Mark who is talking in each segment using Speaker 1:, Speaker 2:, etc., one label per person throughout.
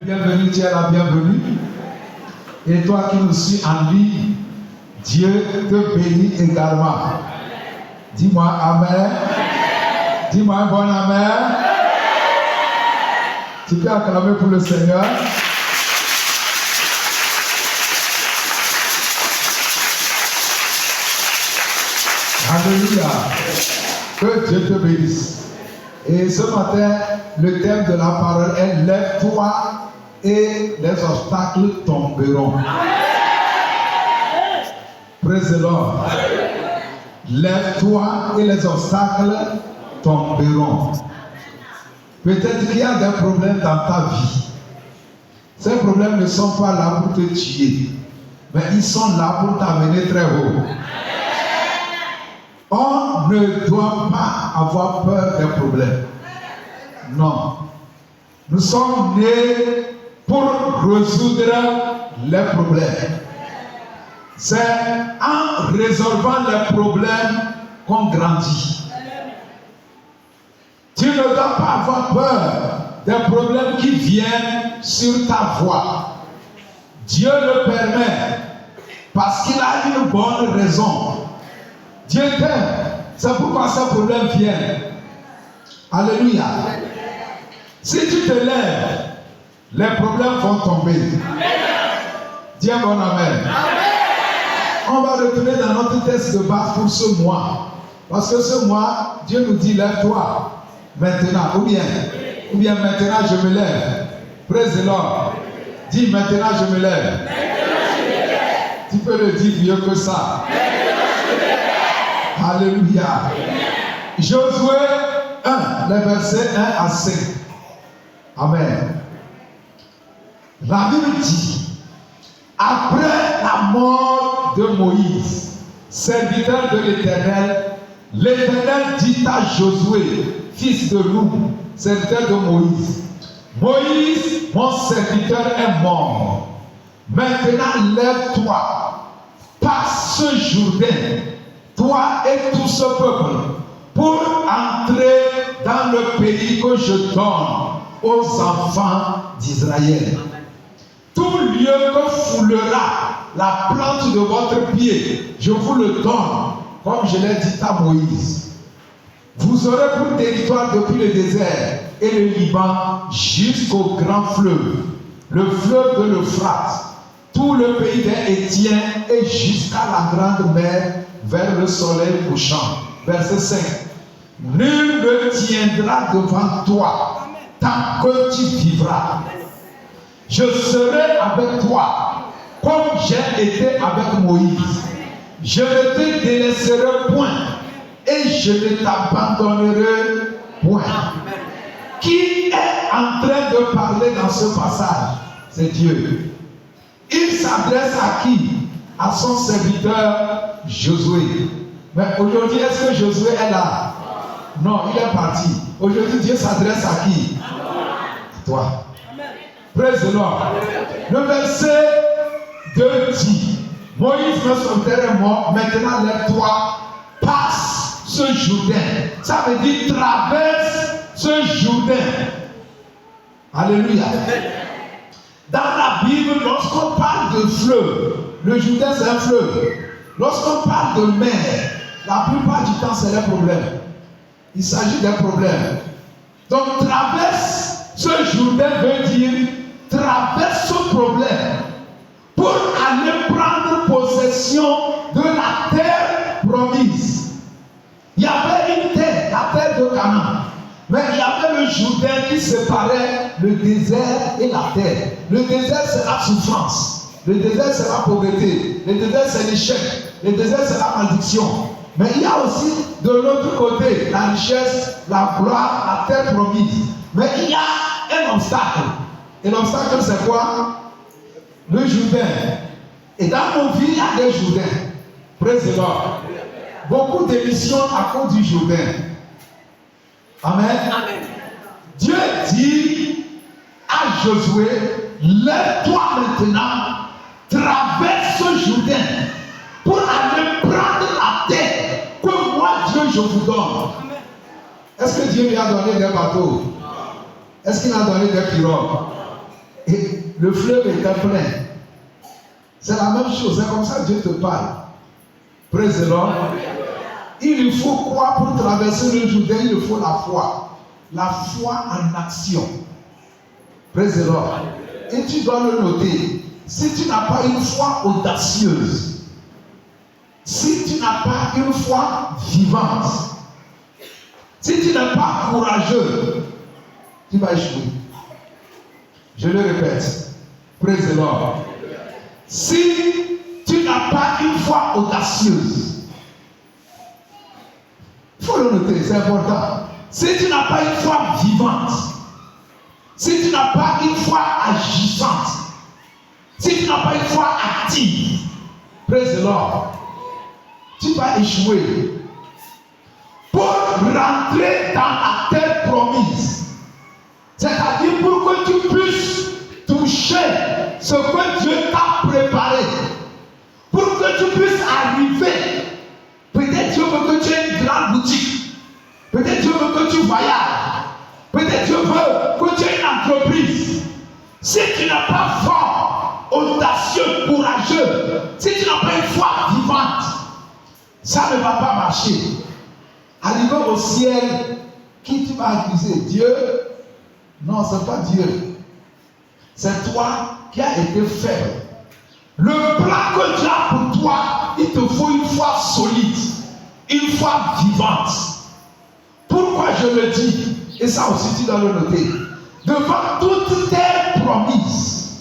Speaker 1: Bienvenue, tu es la bienvenue. Et toi qui nous suis en ligne, Dieu te bénit également. Dis-moi Amen. Dis-moi un bon Amen. Tu peux acclamer pour le Seigneur. Alléluia. Que Dieu te bénisse. Et ce matin, le thème de la parole est lève-toi et les obstacles tomberont. Praise the Lord. Lève-toi et les obstacles tomberont. Peut-être qu'il y a des problèmes dans ta vie. Ces problèmes ne sont pas là pour te tuer, mais ils sont là pour t'amener très haut. On ne doit pas avoir peur des problèmes. Non. Nous sommes nés pour résoudre les problèmes. C'est en résolvant les problèmes qu'on grandit. Tu ne dois pas avoir peur des problèmes qui viennent sur ta voie. Dieu le permet parce qu'il a une bonne raison. Dieu t'aime. C'est pourquoi ces problèmes viennent. Alléluia. Si tu te lèves, les problèmes vont tomber. Dis un bon amen. On va retourner dans notre texte de base pour ce mois. Parce que ce mois, Dieu nous dit lève-toi. Maintenant, ou bien maintenant je me lève. Praise the Lord. Dis maintenant je me lève. Tu peux le dire mieux que ça. Alléluia. Josué 1, les versets 1 à 5. Amen. La Bible dit, après la mort de Moïse, serviteur de l'Éternel, l'Éternel dit à Josué, fils de Nun, serviteur de Moïse, Moïse, mon serviteur, est mort. Maintenant, lève-toi, passe ce Jourdain, toi et tout ce peuple, pour entrer dans le pays que je donne aux enfants d'Israël. Tout lieu que foulera la plante de votre pied, je vous le donne, comme je l'ai dit à Moïse. Vous aurez pour territoire depuis le désert et le Liban jusqu'au grand fleuve, le fleuve de l'Euphrate, tout le pays des Hétiens et jusqu'à la grande mer vers le soleil couchant. Verset 5. Nul ne tiendra devant toi tant que tu vivras. Je serai avec toi comme j'ai été avec Moïse. Je ne te délaisserai point et je ne t'abandonnerai point. Qui est en train de parler dans ce passage? C'est Dieu. Il s'adresse à qui? À son serviteur Josué. Mais aujourd'hui, est-ce que Josué est là? Non, il est parti. Aujourd'hui, Dieu s'adresse à qui? À toi. Praise the Lord. Le verset 2 dit, Moïse, mon serviteur, est mort. Maintenant, lève-toi, passe ce Jourdain. Ça veut dire traverse ce Jourdain. Alléluia. Dans la Bible, lorsqu'on parle de fleuve, le Jourdain c'est un fleuve. Lorsqu'on parle de mer, la plupart du temps c'est un problème. Il s'agit d'un problème. Donc traverse ce Jourdain veut dire traverse ce problème pour aller prendre possession de la terre promise. Il y avait une terre, la terre de Canaan. Mais il y avait le Jourdain qui séparait le désert et la terre. Le désert, c'est la souffrance. Le désert, c'est la pauvreté. Le désert, c'est l'échec. Le désert, c'est la malédiction. Mais il y a aussi de l'autre côté la richesse, la gloire, la terre promise. Mais il y a un obstacle. Et l'obstacle, c'est quoi? Le Jourdain. Et dans nos vies, il y a des Jourdains. Praise the Lord. Beaucoup d'émissions à cause du Jourdain. Amen. Amen. Dieu dit à Josué, lève-toi maintenant, traverse ce Jourdain pour aller prendre la terre que moi, Dieu, je vous donne. Est-ce que Dieu lui a donné des bateaux? Est-ce qu'il a donné des pirogues? et le fleuve était plein. C'est la même chose, c'est comme ça que Dieu te parle. Praise the Lord. Il faut quoi pour traverser le Jourdain? Il faut la foi. La foi en action. Praise the Lord. Et tu dois le noter. Si tu n'as pas une foi audacieuse, si tu n'as pas une foi vivante, si tu n'es pas courageux, tu vas échouer. Je le répète. Praise the Lord. Si tu n'as pas une foi audacieuse, il faut le noter, c'est important. Si tu n'as pas une foi vivante, si tu n'as pas une foi agissante, si tu n'as pas une foi active, praise the Lord, tu vas échouer. Pour rentrer dans la terre promise, c'est-à-dire pour que tu puisses toucher ce que Dieu t'a préparé, pour que tu puisses arriver. Peut-être Dieu veut que tu aies une grande boutique, peut-être Dieu veut que tu voyages, peut-être Dieu veut que tu aies une entreprise. Si tu n'as pas fort, audacieux, courageux, si tu n'as pas une foi vivante, ça ne va pas marcher. Arrivé au ciel, qui tu vas accuser? Dieu? Non, ce n'est pas Dieu. C'est toi qui as été faible. Le plan que Dieu a pour toi, il te faut une foi solide, une foi vivante. Pourquoi je le dis? Et ça aussi tu dois le noter. Devant toute terre promise,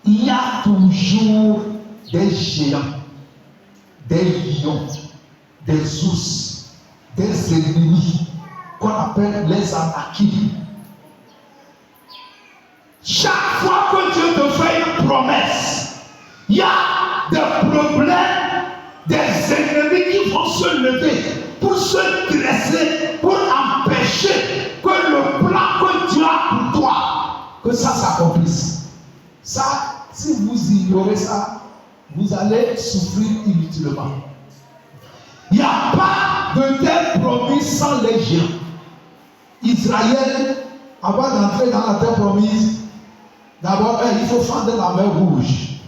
Speaker 1: il y a toujours des géants, des lions, des ours, des ennemis qu'on appelle les Anakim. Chaque fois que Dieu te fait une promesse, il y a des problèmes, des ennemis qui vont se lever pour se dresser, pour empêcher que le plan que Dieu a pour toi, que ça s'accomplisse. Ça, si vous ignorez ça, vous allez souffrir inutilement. Il n'y a pas de terre promise sans les géants. Israël, avant d'entrer dans la terre promise, d'abord, il faut fendre la mer Rouge.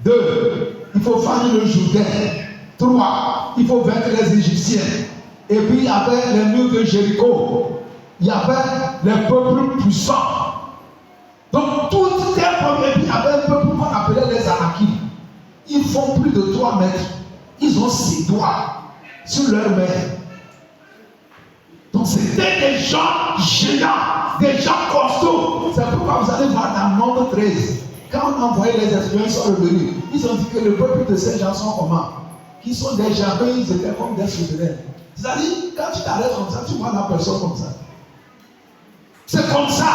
Speaker 1: 2, il faut fendre le Jourdain. 3, il faut vaincre les Égyptiens. Et puis, il y avait les murs de Jéricho. Il y avait les peuples puissants. Donc, toute terre promise, il y avait un peuple qu'on appelait les Anakim. Ils font plus de 3 mètres. Ils ont 6 doigts sur leur main. Donc c'était des gens géants, des gens costauds. C'est pourquoi vous allez voir dans Nombre 13, quand on a envoyé les espions, ils sont revenus. Ils ont dit que le peuple de ces gens sont comment? Qui sont des gens, ils étaient comme des sauterelles. C'est-à-dire, quand tu t'arrêtes comme ça, tu vois la personne comme ça. C'est comme ça.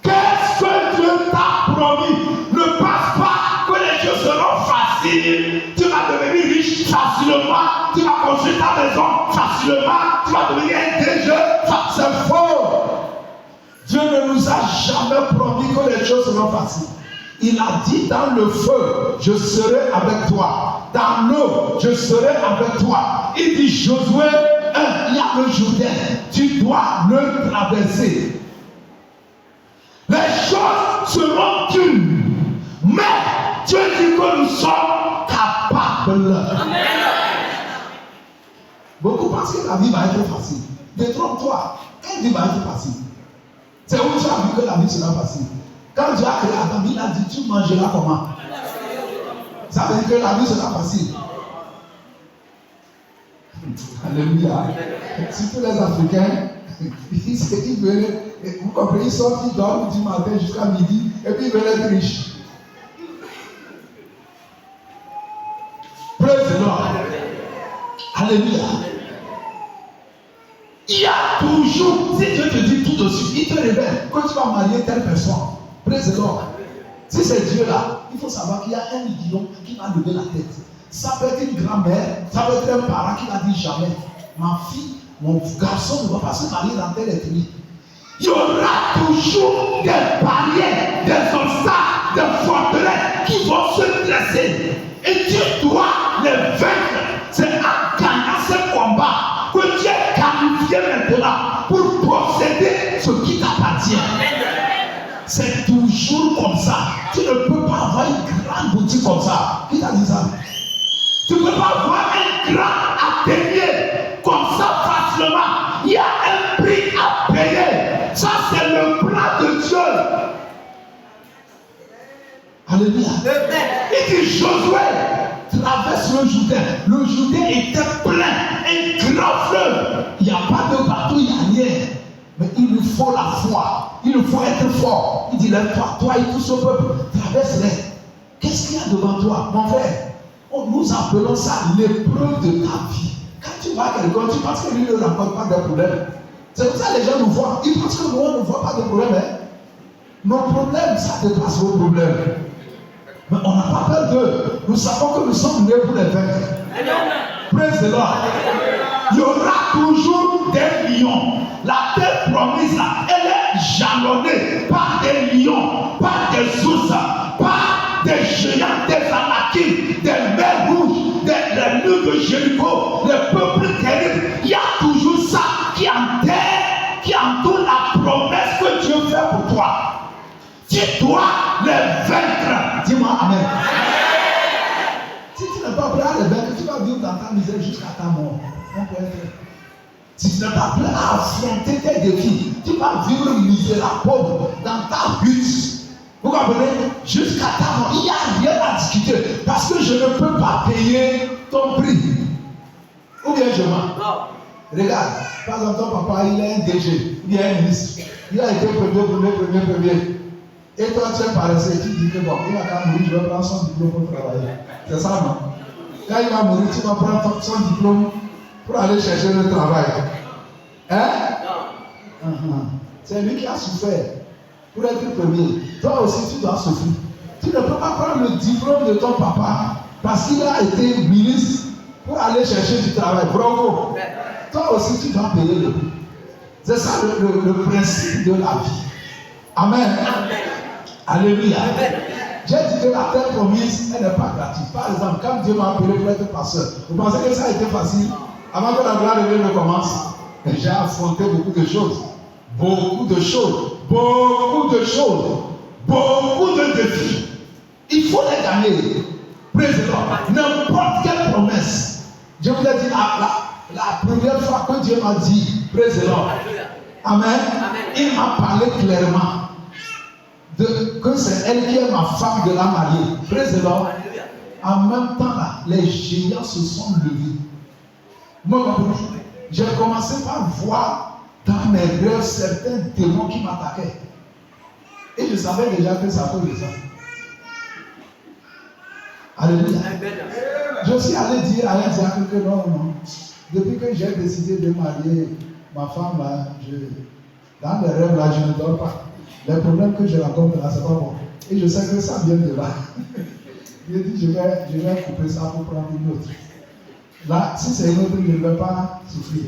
Speaker 1: Qu'est-ce que Dieu t'a promis? Ne pense pas que les choses seront faciles. Tu vas devenir riche facilement. Tu vas construire ta maison facilement. Tu vas devenir un DG. C'est faux. Dieu ne nous a jamais promis que les choses seront faciles. Il a dit dans le feu, je serai avec toi. Dans l'eau, je serai avec toi. Il dit Josué 1, il y a le Jourdain. Tu dois le traverser. Les choses seront dures, mais Dieu dit que nous sommes capables. Amen. Beaucoup pensent que la vie va être facile. Détrompe-toi. Quelle vie va être facile? C'est où tu as vu que la vie sera facile. Quand Dieu a créé Adam, il a dit tu mangeras comment? Ça veut dire que la vie sera facile. Alléluia. Surtout les Africains, ils veulent, vous comprenez, ils sortent, ils dorment du matin jusqu'à midi, et puis ils veulent être riches. Praise the Lord. Alléluia. Il y a toujours, si Dieu te dit tout de suite, il te révèle que tu vas marier telle personne. Praise the Lord. Si c'est Dieu là, il faut savoir qu'il y a un lion qui va lever la tête. Ça peut être une grand-mère, ça peut être un parent qui va dire jamais, ma fille, mon garçon ne va pas se marier dans telle ethnie. Il y aura toujours des barrières, des obstacles, des forteresses qui vont se dresser. Et tu dois les vaincre. C'est en gagnant ce combat que tu es qualifié maintenant pour posséder ce qui t'appartient. C'est toujours comme ça. Qui t'a dit ça? Tu ne peux pas voir un grand atelier comme ça facilement. Il y a un prix à payer. Ça, c'est le plan de Dieu. Alléluia. Il dit Josué traverse le Jourdain. Le Jourdain était plein, un grand fleuve. Il n'y a pas de bateau, il n'y a rien. Mais il nous faut la foi. Il nous faut être fort. Il dit lève-toi, toi et tout ce peuple, traverse-les. Qu'est-ce qu'il y a devant toi, mon frère? Nous appelons ça l'épreuve de ta vie. Quand tu vois quelqu'un, tu penses que lui ne rencontre pas de problème. C'est pour ça que les gens nous voient. Ils pensent que nous, on ne voit pas de problème. Hein? Nos problèmes, ça dépasse vos problèmes. Mais on n'a pas peur d'eux. Nous savons que nous sommes nés pour les vaincre. Praise the Lord. Il y aura toujours des lions. La terre promise là, elle est jalonnée par des lions, par des ours, par des géants, des anakim, des mers rouges, des murs de Jéricho, les peuples terribles. Il y a toujours ça qui entoure la promesse que Dieu fait pour toi. Tu dois les vaincre. Dis-moi Amen. Si tu n'es pas prêt à les vaincre, tu vas vivre dans ta misère jusqu'à ta mort. Si tu n'es pas prêt à affronter tes défis, tu vas vivre misérable, pauvre, dans ta hutte. Vous comprenez? Jusqu'à ta mort. Il n'y a rien à discuter. Parce que je ne peux pas payer ton prix. Ou bien je mens. Regarde, par exemple, ton papa, il est un DG, il est un ministre. Il a été premier. Et toi, tu es paresseux, tu dis que bon, il va quand mourir, je vais prendre son diplôme pour travailler. C'est ça, non? Quand il va mourir, tu vas prendre son diplôme pour aller chercher le travail. Hein? C'est lui qui a souffert pour être premier. Toi aussi, tu dois souffrir. Tu ne peux pas prendre le diplôme de ton papa parce qu'il a été ministre pour aller chercher du travail. Bravo! Toi aussi, tu dois payer le prix. C'est ça le principe de la vie. Amen. Alléluia. J'ai dit que la terre promise, elle n'est pas gratuite. Par exemple, quand Dieu m'a appelé pour être pasteur, vous pensez que ça a été facile? Avant que la gloire de Dieu ne commence, j'ai affronté beaucoup de choses. Beaucoup de défis. Il faut les gagner. Praise the Lord. N'importe quelle promesse. Je vous ai dit la première fois que Dieu m'a dit, praise the Lord. Amen. Il m'a parlé clairement que c'est elle qui est ma femme de la mariée. Praise the Lord. En même temps, là, les géants se sont levés. Moi, j'ai commencé par voir dans mes rêves certains démons qui m'attaquaient. Et je savais déjà que ça peut les faire. Alléluia. Je suis allé dire à un diacre que non. Depuis que j'ai décidé de marier ma femme, là, dans les rêves, là, je ne dors pas. Les problèmes que je rencontre là, c'est pas bon. Et je sais que ça vient de là. Il dit, je vais couper ça pour prendre une autre. Là, si c'est une autre, je ne vais pas souffrir.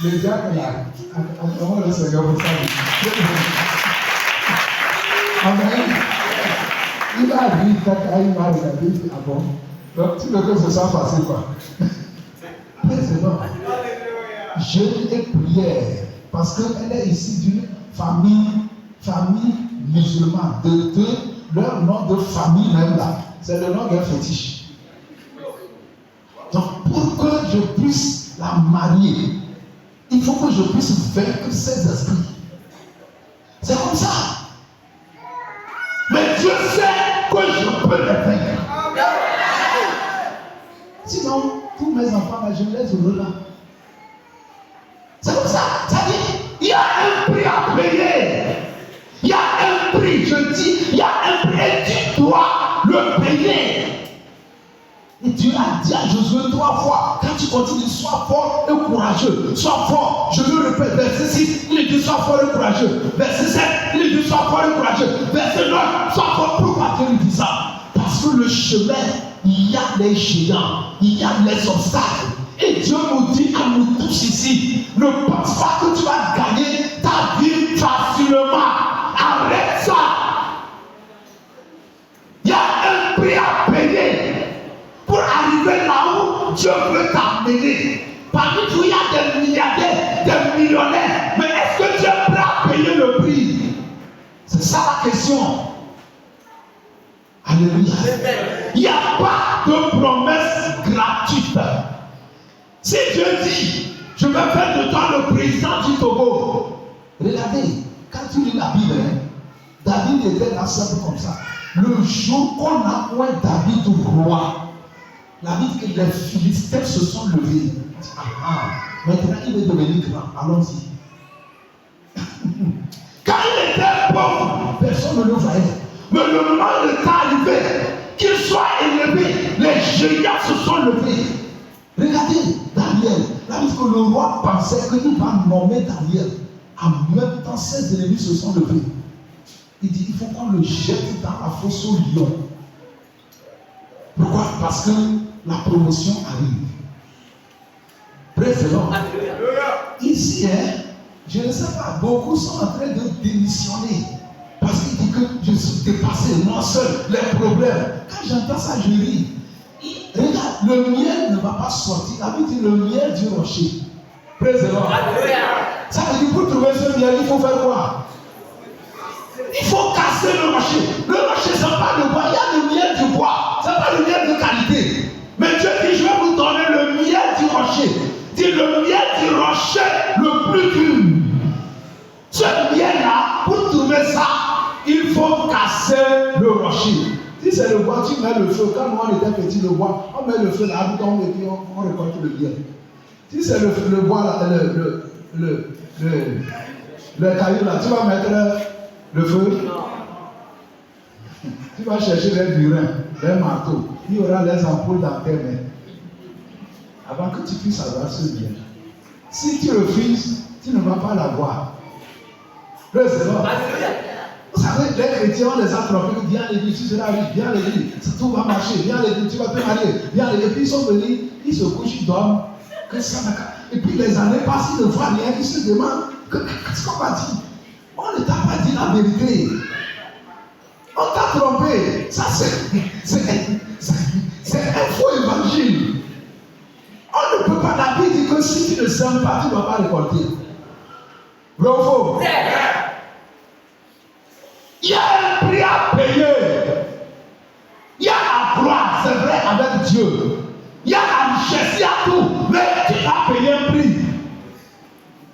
Speaker 1: Le diacre là, comment le Seigneur vous savez. Amen. Il a dit, quand il m'a regardé, il dit, ah bon, donc tu veux que ce soit facile quoi. Mais c'est bon. Jeûne et prière, parce qu'elle est ici d'une famille musulmane. Leur nom de famille même là, c'est le nom d'un fétiche. Donc pour que je puisse la marier, il faut que je puisse vaincre ces esprits. C'est comme ça. Mais Dieu sait que je peux les vaincre. Sinon, tous mes enfants, je les aurai là. C'est comme ça. C'est-à-dire, il y a un prix à payer. Il y a un prix, je dis, il y a un prix et tu dois le payer. Et Dieu a dit à Josué 3 fois, quand tu continues, sois fort et courageux. Sois fort. Je le répète, verset 6, il dit sois fort et courageux. Verset 7, il dit sois fort et courageux. Verset 9, sois fort. Pourquoi Dieu lui dit ça? Parce que le chemin, il y a les géants, il y a les obstacles. Et Dieu nous dit à nous tous ici, ne pense pas que tu vas gagner ta vie facilement. Arrête ça. Il y a un prix à payer pour arriver là où Dieu veut t'amener. Parmi vous, il y a des milliardaires, des millionnaires. Mais est-ce que Dieu est prêt à payer le prix? C'est ça la question. condition. Alléluia. Il n'y a pas de promesse gratuite. Si Dieu dit, je vais faire de toi le président du Togo. Regardez, quand tu lis la Bible, David était là simple comme ça. Le jour qu'on a oint David roi, la Bible dit que les Philistins se sont levés. Maintenant il est devenu grand. Allons-y. Quand il était pauvre, personne ne le voyait. Mais le moment où le temps arrivé, qu'il soit élevé, les géants se sont levés. Regardez Daniel. La Bible dit que le roi pensait qu'il va nommer Daniel. En même temps, ses ennemis se sont levés. Il dit, il faut qu'on le jette dans la fosse au lion. Pourquoi? Parce que la promotion arrive. Précédemment. Ici, je ne sais pas, beaucoup sont en train de démissionner. Parce qu'il dit que je suis dépassé, moi seul, les problèmes. Quand j'entends ça, je ris. Regarde, le miel ne va pas sortir. La Bible dit le miel du rocher. Précédemment. Ça veut dire pour trouver ce miel, il faut faire quoi? Il faut casser le rocher. Le rocher, ce n'est pas le bois. Il y a le miel du bois. Ce n'est pas le miel de qualité. Mais Dieu dit, je vais vous donner le miel du rocher. Dit le miel du rocher le plus dur. Ce miel-là, pour trouver ça, il faut casser le rocher. Si c'est le bois, tu mets le feu. Quand moi on était petit, le bois, on met le feu là, et puis on récolte le miel. Si c'est le bois là, le caillou là, tu vas mettre le feu. Tu vas chercher les burins, les marteaux. Il y aura les ampoules dans tes mains. Avant que tu puisses avoir ce bien. Si tu refuses, tu ne vas pas l'avoir. Le Seigneur. Vous savez, les chrétiens, on les a trompés. Viens à l'église, tu seras riche. Viens à l'église, tout va marcher. Viens à l'église, tu vas te marier. Viens à l'église. Et puis ils sont venus, ils se couchent, ils dorment. Et puis les années passent, ils ne voient rien. Ils se demandent qu'est-ce qu'on va dire. On ne t'a pas dit la vérité. On t'a trompé. Ça, c'est un faux évangile. On ne peut pas, la Bible dit que si tu ne sèmes pas, tu ne vas pas récolter. Vrai ou faux? Il y a un prix à payer. Il y a la gloire, c'est vrai, avec Dieu. Il y a la richesse, il y a tout. Mais tu vas payer un prix.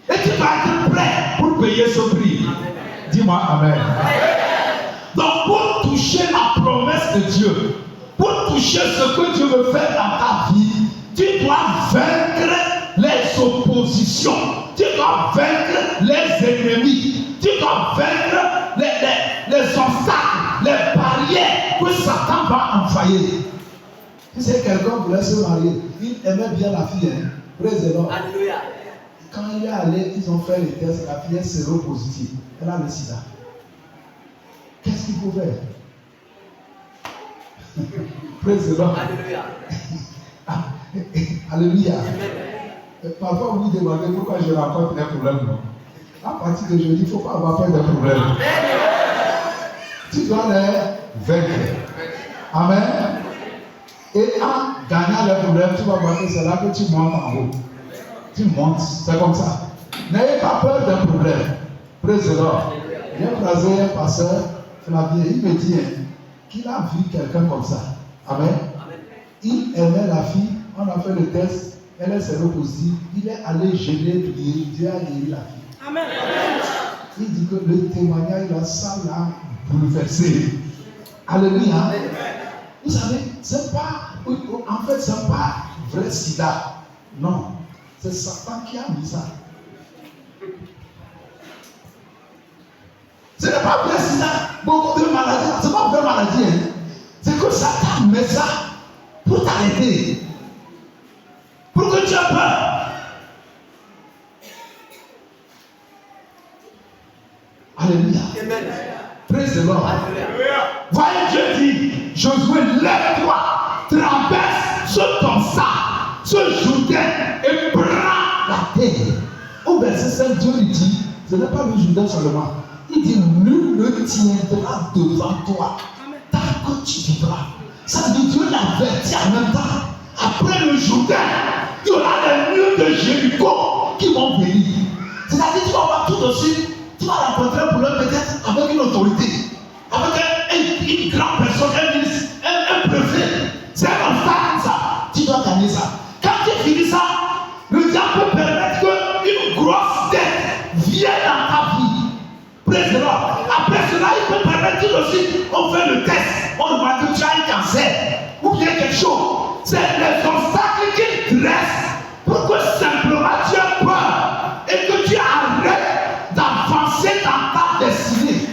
Speaker 1: Et tu vas être prêt pour payer ce prix. Dis-moi Amen. Donc pour toucher la promesse de Dieu, pour toucher ce que Dieu veut faire dans ta vie, tu dois vaincre les oppositions, tu dois vaincre les ennemis, tu dois vaincre les obstacles, les barrières que Satan va envoyer. Si c'est quelqu'un qui voulait se marier, il aimait bien la fille, président. Alléluia. Quand il est allé, ils ont fait les tests, la fille est séropositive. Elle a le sida. Qu'est-ce qu'il faut faire? Président. Alléluia. Alléluia. Parfois, vous vous demandez pourquoi je rencontre des problèmes. Non? À partir de jeudi, il ne faut pas avoir peur des problèmes. Tu dois les vaincre. Amen. Et en gagnant les problèmes, tu vas voir que c'est là que tu montes en haut. Tu montes, c'est comme ça. N'ayez pas peur des problèmes. Président. J'ai croisé un pasteur, Flavien, il me dit qu'il a vu quelqu'un comme ça. Amen. Il aimait la fille, on a fait le test, elle est séropositive, il est allé gêner, prier, Dieu a guéri la fille. Amen. Il dit que le témoignage, ça l'a bouleversé. Alléluia. Vous savez, c'est pas, en fait, c'est pas vrai sida. Non, c'est Satan qui a mis ça. Ce n'est pas vrai sida. Beaucoup de maladies, ce n'est pas vraie maladie. Hein. C'est que Satan met ça pour t'arrêter. Pour que tu aies peur. Alléluia. Praise the Lord. Voyez, Dieu dit, Josué, lève-toi, traverse ce Tonsa, ce Jourdain et prends la terre. Au verset 5, Dieu lui dit, ce n'est pas le Jourdain seulement. Il dit, nul ne tiendra devant toi tant que tu vivras. Ça veut dire Dieu l'avertit en même temps. Après le Jourdain, il y aura les murs de Jéricho qui vont venir. C'est-à-dire tu vas voir tout de suite, tu vas rencontrer un problème peut-être avec une autorité. d'habitude aussi, on fait le test, on voit que tu as un cancer ou bien quelque chose. C'est les obstacles qu'ils dressent pour que simplement tu aies peur et que tu arrêtes d'avancer dans ta destinée.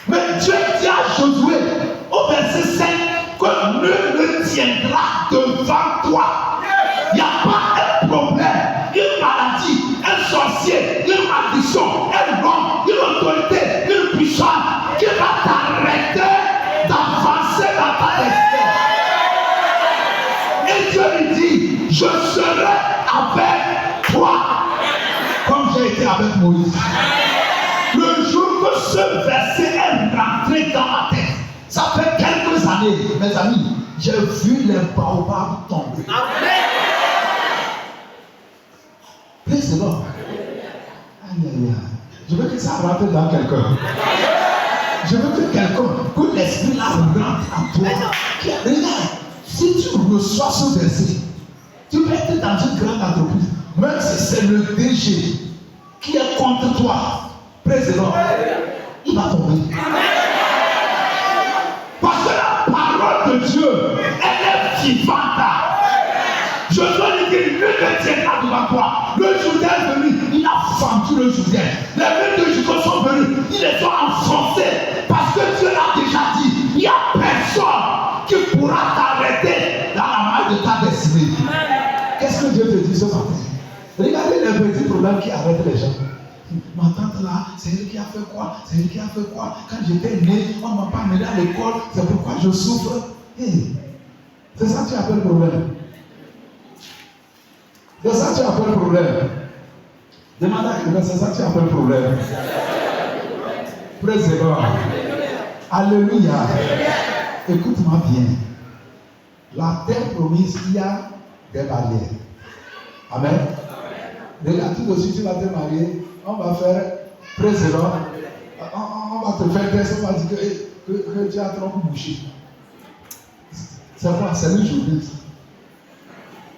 Speaker 1: Mais Dieu dit à Josué au verset 5 que nul ne tiendra devant toi. Il n'y a pas un problème, une maladie, un sorcier, une maldition, un homme, une autorité, une puissance qui va t'arrêter d'avancer dans ta destinée. Et Dieu lui dit, je serai avec toi, comme j'ai été avec Moïse. Le jour que ce verset est rentré dans ma tête, ça fait quelques années, mes amis, j'ai vu les baobabs tomber. Praise the Lord. Je veux que ça rentre dans quelqu'un. Je veux que quelqu'un, que l'esprit là rentre en toi. Regarde, si tu reçois ce verset, tu peux être dans une grande entreprise, même si c'est le DG qui est contre toi. Praise the Lord. Il va tomber. Parce que la parole de Dieu, elle est vivante. Je dois lui dire, nul ne tiendra devant toi. Le Jourdain est venu, il a fendu le Jourdain. Les mains de Judas sont venus, ils les ont enfoncés. Parce que Dieu l'a déjà dit, il n'y a personne qui pourra t'arrêter dans la maille de ta destinée. Qu'est-ce que Dieu te dit ce matin? Regardez les petits problèmes qui arrêtent les gens. Ma tante là, c'est elle qui a fait quoi? C'est elle qui a fait quoi? Quand j'étais né, on ne m'a pas amené à l'école, c'est pourquoi je souffre. Hey, c'est ça que tu appelles problème. C'est ça que tu appelles problème. Demande à quelqu'un, c'est ça que tu appelles problème. Praise the Lord. Alléluia. Écoute-moi bien. La terre promise, il y a des barrières. Amen. Regarde, tout de suite, tu vas te marier. On va faire praise the Lord. On va te faire test. On va dire que tu as trop bouché. C'est quoi? C'est le Jourdain.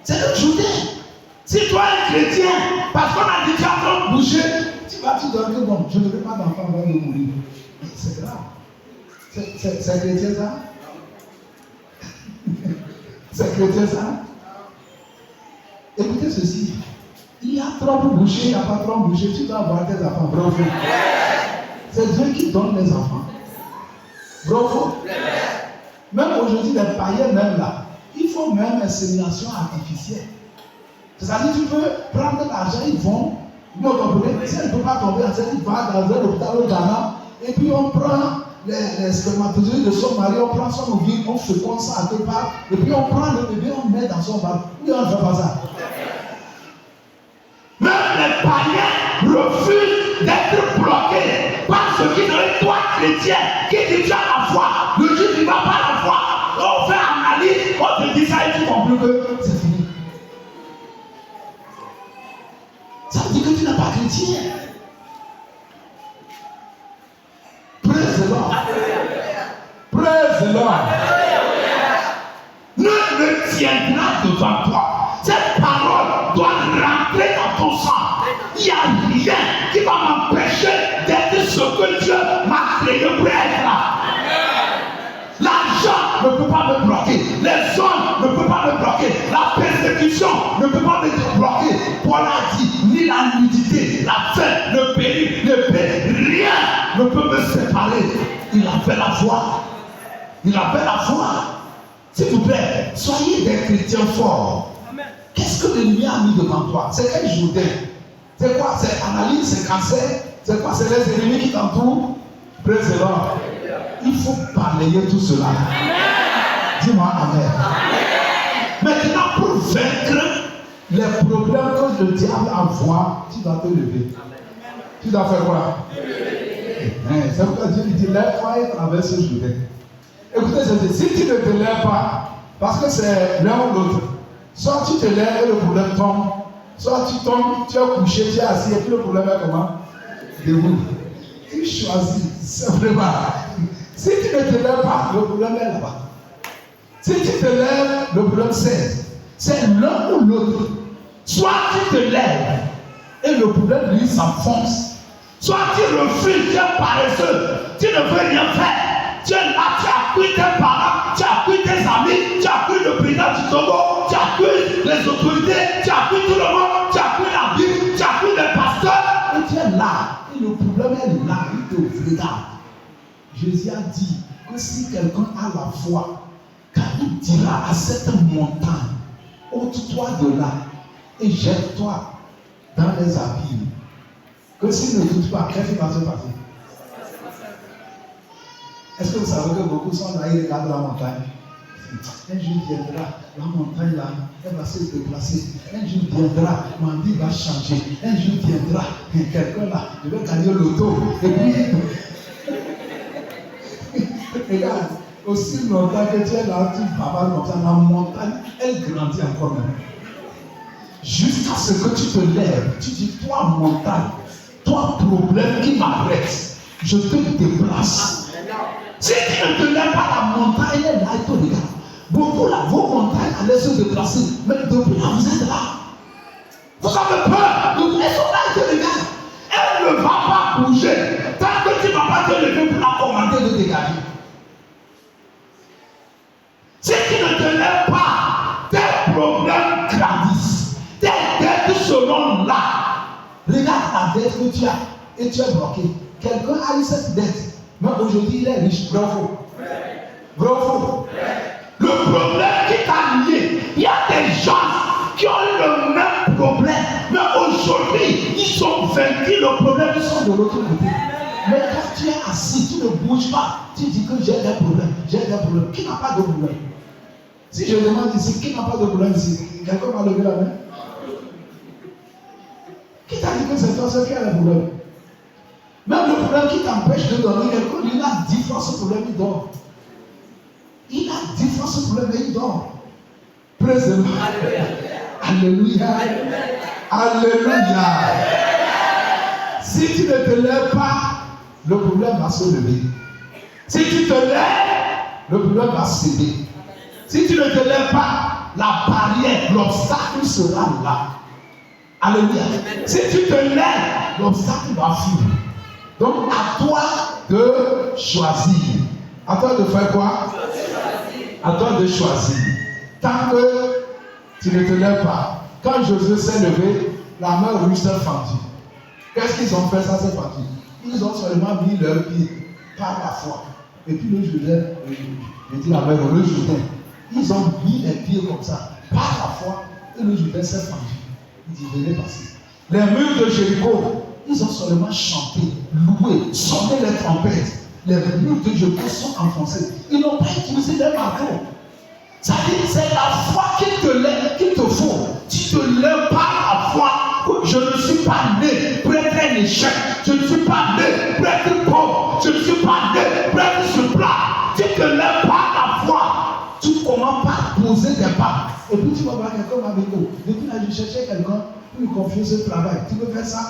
Speaker 1: C'est le Jourdain. Si toi es chrétien, parce qu'on a dit que tu as trop bouché, tu vas te dire que bon, je ne veux pas d'enfant avant de mourir. C'est grave. C'est chrétien ça? C'est chrétien ça? Écoutez ceci. Il y a trop bouché, il n'y a pas trop bouché, tu dois avoir tes enfants. Bravo. C'est Dieu qui donne les enfants. Bravo. Même aujourd'hui, les païens, même là, il faut même insémination artificielle. C'est-à-dire, tu peux prendre l'argent, ils vont, vous comprenez, si elle ne peut pas tomber enceinte, il va dans un hôpital au Ghana, et puis on prend les spermatozoïdes de son mari, on prend son ovule, on féconde ça à quelque part, et puis on prend le bébé, on met dans son ventre. Oui, on ne fait pas ça. Même les païens refusent d'être bloqués par ce qui serait toi chrétien, qui dit tu as la foi, le juif ne va pas la foi. On fait analyse, on te dit ça et tu comprends que c'est fini. Ça veut dire que tu n'es pas chrétien. Praise the Lord. Praise the Lord. Nul ne tiendra devant toi. Cette parole doit rentrer dans ton sang. Il n'y a rien qui va m'empêcher d'être ce que Dieu m'a créé pour être là. L'argent ne peut pas me bloquer. Les hommes ne peuvent pas me bloquer. La persécution ne peut pas me bloquer. Paul a dit, ni la nudité, la faim, le péril, le paix, rien ne peut me séparer. Il a fait la foi. Il a fait la foi. S'il vous plaît, soyez des chrétiens forts. Qu'est-ce que l'ennemi a mis devant toi? C'est quel Jourdain? C'est quoi? C'est analyse, c'est cancer? C'est quoi? C'est les ennemis qui t'entourent? Praise the Lord. Il faut balayer tout cela. Dis-moi amen. Maintenant, pour vaincre les problèmes que le diable envoie, tu dois te lever. Tu dois faire quoi? C'est pourquoi Dieu dit lève-toi et traverse ce Jourdain. Écoutez, je dis, si tu ne te lèves pas, parce que c'est l'un ou l'autre, soit tu te lèves et le problème tombe, soit tu tombes, tu es couché, tu es assis et puis le problème est comment? Debout. Tu choisis simplement. Si tu ne te lèves pas, le problème est là-bas. Si tu te lèves, le problème c'est l'un ou l'autre. Soit tu te lèves et le problème lui s'enfonce. Soit tu refuses, tu es paresseux, tu ne veux rien faire. accuses tes parents, tu accuses tes amis, tu accuses le président du Togo, tu accuses les autorités, tu accuses tout le monde, tu accuses la Bible, tu accuses les pasteurs. Et tu es là. Et le problème est là, il te regarde. Jésus a dit que si quelqu'un a la foi, quand il dira à cette montagne, ôte-toi de là et jette-toi dans les abîmes, que s'il ne doute pas, qu'est-ce qui va se passer? Est-ce que vous savez que beaucoup sont là, ils regardent la montagne? Un jour viendra, la montagne là, elle va se déplacer. Un jour viendra, ma vie va changer. Un jour viendra, quelqu'un là, je vais gagner l'auto. Et puis, regarde, aussi longtemps que tu es là, tu bavardes comme ça, la montagne, elle grandit encore même. Jusqu'à ce que tu te lèves, tu dis, toi montagne, toi problème qui m'arrête, je te déplace. Si tu ne te lèves pas, la montagne est là, elle te regarde. Beaucoup là, vos montagnes allaient se déplacer, mais depuis là, vous êtes là. Vous avez peur, donc elles sont là, elles te regardent. Elle ne va pas bouger tant que tu ne vas pas te lever pour la commander de dégager. Si tu ne te lèves pas, tes problèmes grandissent. Tes dettes seront là. Regarde la dette que tu as et tu es bloqué. Quelqu'un a eu cette dette, mais aujourd'hui il est riche. Bravo. Bravo. Le problème qui t'a lié, il y a des gens qui ont le même problème, mais aujourd'hui ils ont vaincu le problème, ils sont de l'autre côté. Mais quand tu es assis, tu ne bouges pas, tu dis que j'ai des problèmes, j'ai des problèmes. Qui n'a pas de problème? Si je demande ici, qui n'a pas de problème ici? Quelqu'un va lever la main? Qui t'a dit que c'est toi seul qui a le problème? Même le problème qui t'empêche de dormir, quelqu'un, il a 10 fois ce problème, il dort. Il a 10 fois ce problème et il dort. Praise the Lord. Alléluia. Alléluia. Si tu ne te lèves pas, le problème va se lever. Si tu te lèves, le problème va céder. Si tu ne te lèves pas, la barrière, l'obstacle sera là. Alléluia. Si tu te lèves, l'obstacle va fuir. Donc à toi de choisir. À toi de faire quoi? À toi de choisir. Tant que tu ne te lèves pas. Quand Josué s'est levé, la mer rouge s'est fendue. Qu'est-ce qu'ils ont fait? Ça s'est fendu. Ils ont seulement mis leurs pieds par la foi. Et puis le Jourdain, je dis la mer, le Jourdain, ils ont mis les pieds comme ça, par la foi, et le Jourdain s'est fendu. Il dit, venez passer. Les murs de Jéricho, ils ont seulement chanté, loué, sonné les trompettes. Les murs de Jéricho sont enfoncés. Ils n'ont pas utilisé des marteaux. Ça dit, c'est la foi qu'il te faut. Tu te lèves par la foi. Je ne suis pas né pour être un échec. Je ne suis pas né pour être pauvre. Je ne suis pas né pour être sur plat. Tu te lèves par la foi. Tu commences par poser des pas. Et puis tu vas voir quelqu'un avec nous. Depuis là, je cherchais quelqu'un pour lui confier ce travail. Tu veux faire ça?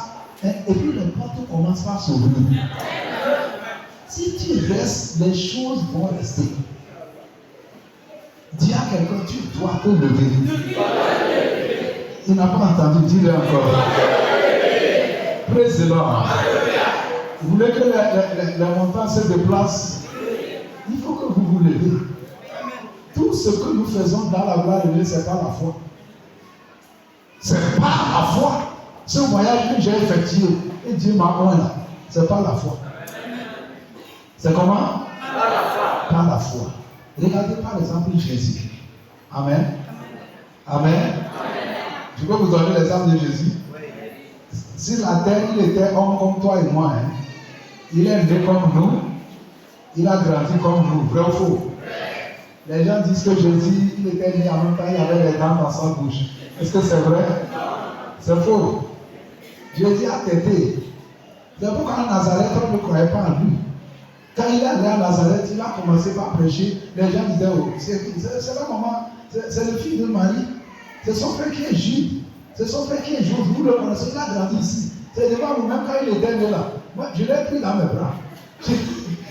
Speaker 1: Et puis les portes commencent par s'ouvrir. Si tu restes, les choses vont rester. Dis à quelqu'un, tu dois te lever. Il n'a pas entendu, dis-le encore. Praise the Lord. Vous voulez que les montagnes se déplacent? Il faut que vous vous levez. Tout ce que nous faisons dans la gloire de Dieu, c'est pas la foi. C'est pas la foi. Ce voyage que j'ai effectué, et Dieu m'a honné, c'est pas la foi. C'est comment? Par la foi. Regardez par exemple Jésus. Amen. Amen. Je peux vous donner l'exemple de Jésus. Si la terre, il était homme comme toi et moi, hein, il est né comme nous, il a grandi comme nous, vrai ou faux? Les gens disent que Jésus, il était né en même temps, il avait les dents dans sa bouche. Est-ce que c'est vrai? C'est faux. Jésus a têté. C'est pourquoi à Nazareth, on ne croyait pas en lui. Quand il est allé à Nazareth, il a commencé par prêcher. Les gens disaient, oh, c'est la maman, c'est le fils de Marie. C'est son frère qui est juif. C'est son frère qui est juif. Vous le connaissez, il a grandi ici. C'est devant vous-même quand il était né là. Moi, je l'ai pris dans mes bras.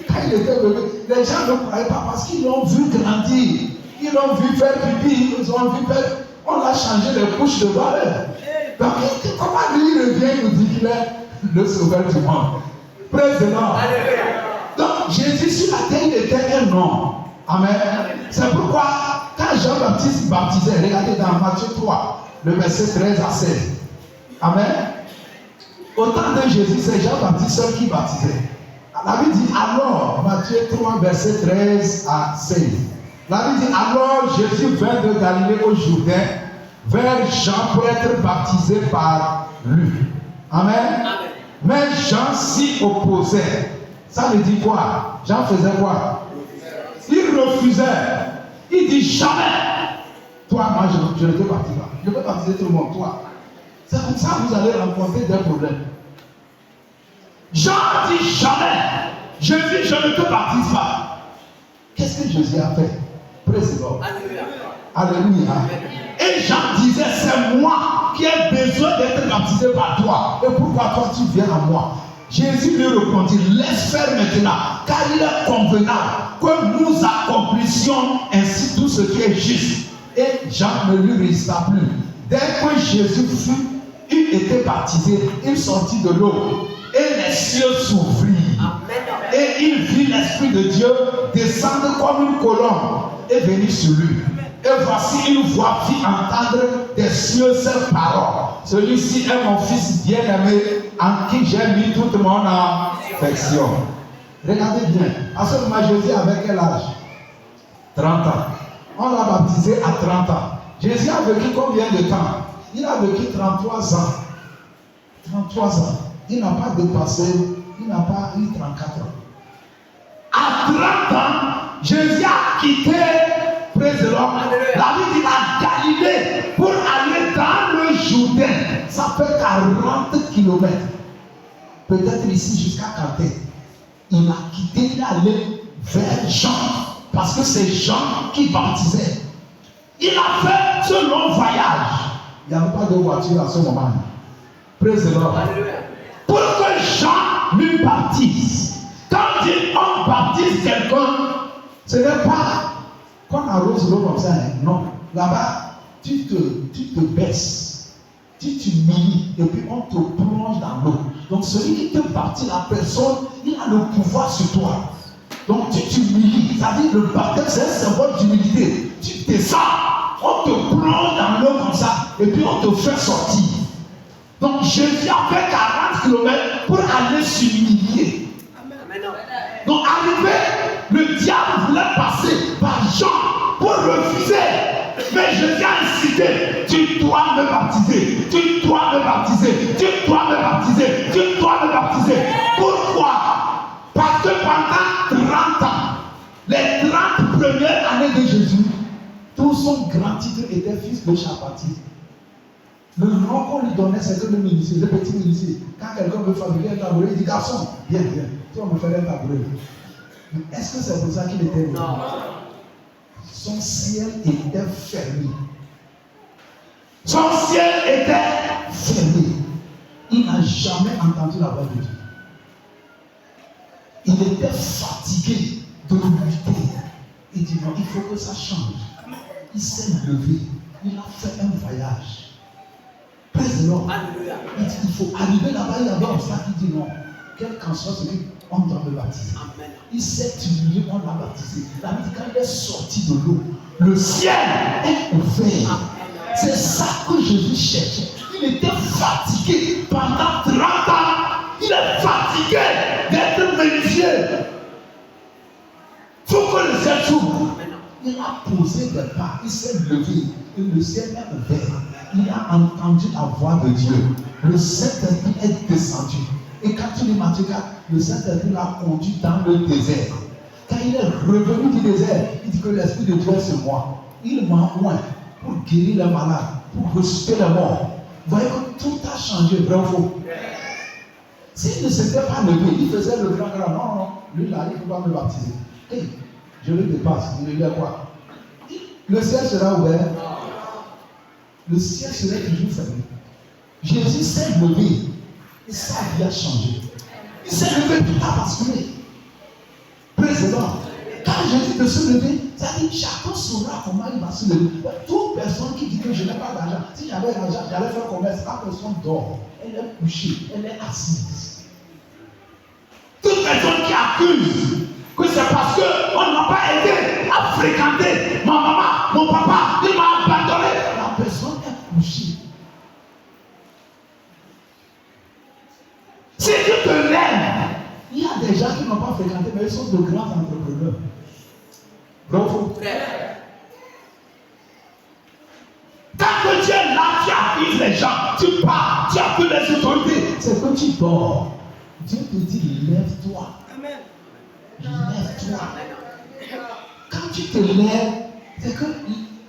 Speaker 1: Quand il était bébé, les gens ne croyaient pas parce qu'ils l'ont vu grandir. Ils l'ont vu faire pipi, ils ont vu faire. On a changé les couches de valeur. Donc, comment lui il revient, il nous dit qu'il est le sauveur du monde? Praise the Lord. Donc, Jésus sur la terre, il était un homme. Amen. C'est pourquoi, quand Jean-Baptiste baptisait, regardez dans Matthieu 3, le verset 13 à 16. Amen. Au temps de Jésus, c'est Jean-Baptiste seul qui baptisait. La Bible dit alors, Matthieu 3, verset 13 à 16. La Bible dit alors, Jésus vint de Galilée au Jourdain vers Jean pour être baptisé par lui. Amen. Amen. Mais Jean s'y opposait. Ça veut dire quoi? Jean faisait quoi? Il refusait. Il dit jamais. Toi, moi, je ne te baptise pas. Je peux baptiser tout le monde, toi. C'est comme ça que vous allez rencontrer des problèmes. Jean dit jamais. Jésus, je ne te baptise pas. Qu'est-ce que Jésus a fait? Praise the Lord. Alléluia. Et Jean disait, c'est moi qui ai besoin d'être baptisé par toi. Et pourquoi toi tu viens à moi? Jésus lui répondit, laisse faire maintenant, car il est convenable que nous accomplissions ainsi tout ce qui est juste. Et Jean ne lui résista plus. Dès que Jésus il était baptisé, il sortit de l'eau et les cieux s'ouvrirent. Et il vit l'Esprit de Dieu descendre comme une colombe et venir sur lui. Et voici une voix fit entendre des cieux cette parole. Celui-ci est mon fils bien-aimé en qui j'ai mis toute mon affection. Regardez bien. À ce moment, Jésus avait quel âge? 30 ans. On l'a baptisé à 30 ans. Jésus a vécu combien de temps? Il a vécu 33 ans. 33 ans. Il n'a pas dépassé, il n'a pas eu 34 ans. À 30 ans, Jésus a quitté, praise the Lord, la ville de la Galilée pour aller dans le Jourdain. Ça fait 40 km. Peut-être ici jusqu'à Canté. Il a quitté, il est allé vers Jean. Parce que c'est Jean qui baptisait. Il a fait ce long voyage. Il n'y avait pas de voiture à ce moment. Praise the Lord. Pour que Jean lui baptise. Quand on baptise quelqu'un, ce n'est pas qu'on arrose l'eau comme ça. Non. Là-bas, tu te baisses. Tu t'humilies et puis on te plonge dans l'eau. Donc celui qui te baptise, la personne, il a le pouvoir sur toi. Donc tu t'humilies. C'est-à-dire le baptême, c'est un symbole d'humilité. Tu descends, on te plonge dans l'eau comme ça et puis on te fait sortir. Donc Jésus a fait 40 km pour aller s'humilier. Donc arrivé, le diable voulait passer par Jean pour refuser. Mais Jésus a incité, tu dois me baptiser, tu dois me baptiser, tu dois me baptiser, tu dois me baptiser. Pourquoi? Parce que pendant 30 ans, les 30 premières années de Jésus, tout son grand titre était fils de Jean-Baptiste. Le nom qu'on lui donnait, c'était le ministère, le petit ministère. Quand quelqu'un veut fabriquer un tabouret, il dit garçon, viens, tu vas me faire un tabouret. Est-ce que c'est pour ça qu'il était là? Son ciel était fermé. Son ciel était fermé. Il n'a jamais entendu la voix de Dieu. Il était fatigué de lutter. Il dit non, il faut que ça change. Il s'est levé. Il a fait un voyage. Praise the Lord. Il dit il faut arriver là-bas. Il y avait un obstacle. Il dit non. Quel qu'en soit celui, on doit le baptiser. Amen. Il s'est humilié, on l'a baptisé. La Bible dit quand il est sorti de l'eau, le ciel est ouvert. Amen. C'est ça que Jésus cherchait. Il était fatigué pendant 30 ans. Il est fatigué d'être menuisier. Il faut que le ciel s'ouvre. Il a posé des pas, il s'est levé et le ciel est ouvert. Il a entendu la voix de Dieu. Le Saint-Esprit est descendu. Et quand tu lis Matthieu 4, le Saint-Esprit l'a conduit dans le désert. Quand il est revenu du désert, il dit que l'Esprit de Dieu est sur moi. Il m'a oint pour guérir les malades, pour ressusciter les morts. Vous voyez que tout a changé, vrai ou faux? S'il ne s'était pas levé, il faisait le grand. Non, lui là, il ne peut pas me baptiser. Hey, je le dépasse. Il veut dire quoi? Le ciel sera ouvert. Le ciel serait toujours fermé. Jésus s'est levé. Et ça lui a changé. Il s'est levé, tout a basculé. Praise the Lord. Quand Jésus de se lever, ça dit chacun saura comment il va se lever. Toute personne qui dit que je n'ai pas d'argent, si j'avais l'argent, j'allais faire commerce. La personne dort. Elle est couchée, elle est assise. Toute personne qui accuse que c'est parce qu'on n'a pas aidé à fréquenter ma maman, mon papa, il m'a abandonné. La personne est couchée. Si Dieu te l'aime, il y a des gens qui n'ont pas fréquenté, mais ils sont de grands entrepreneurs. Bravo. Tant que Dieu est là, tu accuses les gens, tu pars, tu accuses les autorités, c'est que tu dors. Dieu te dit, lève-toi. Lève-toi. Quand tu te lèves, c'est que